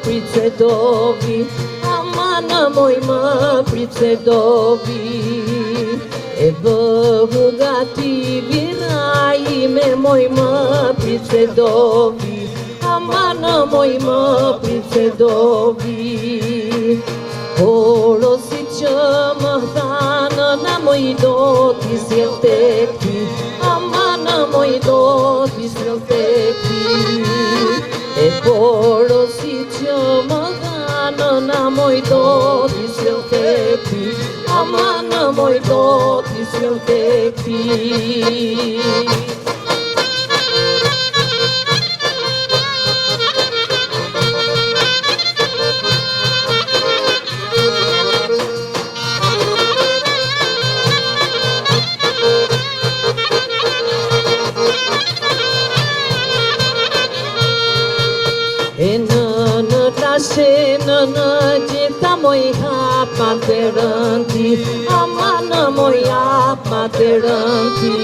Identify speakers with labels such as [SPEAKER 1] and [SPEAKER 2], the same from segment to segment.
[SPEAKER 1] prit se do vi, aman moj më prit se do vi. E bëhu gati vira ime moj më prit se do vi, aman moj më prit se do vi. Por o si që më thanë na moj do t'i sjell tek ty, aman moj do t'i sjell tek ty. E por o si që më thanë na moj do t'i sjell tek ty, aman moj do t'i sjell tek ty. E në trashe në gjitha moj hapa të rëndi, aman moj hapa të rëndi.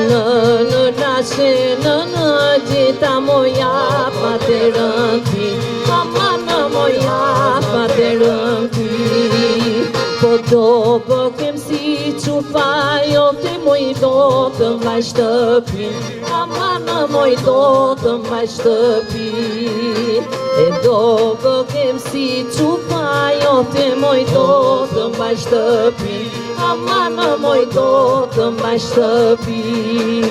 [SPEAKER 1] Në trashe në gjitha moj hapa të rëndi, aman moj hapa të rëndi. Po do bëhem si qufa, jo të moj do të mbaj shtëpin, aman moj do të mbaj shtëpin. E do bëhem si qufa, jo të moj do të mbaj shtëpin, aman moj do të mbaj shtëpin.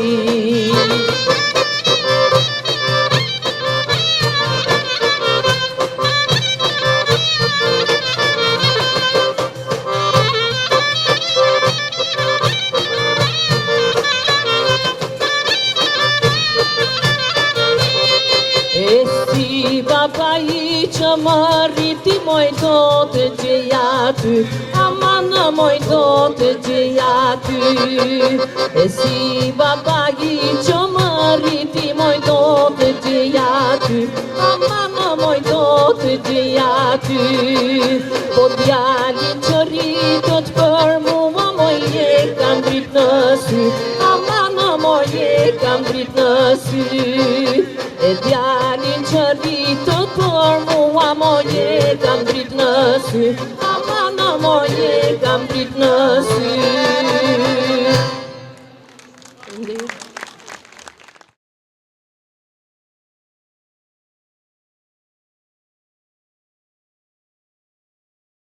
[SPEAKER 1] Baba i që më rriti moj do të gjeja ty, aman moj do të gjeja ty. E si baba i që më rriti moj do të gjeja ty, aman moj do të gjeja ty. Po djalin që rritët për mua moj e kam drit në sy, aman moj e kam drit në sy. E djalin që rritët për mua moj e kam drit në sy, aman moj e kam drit në sy.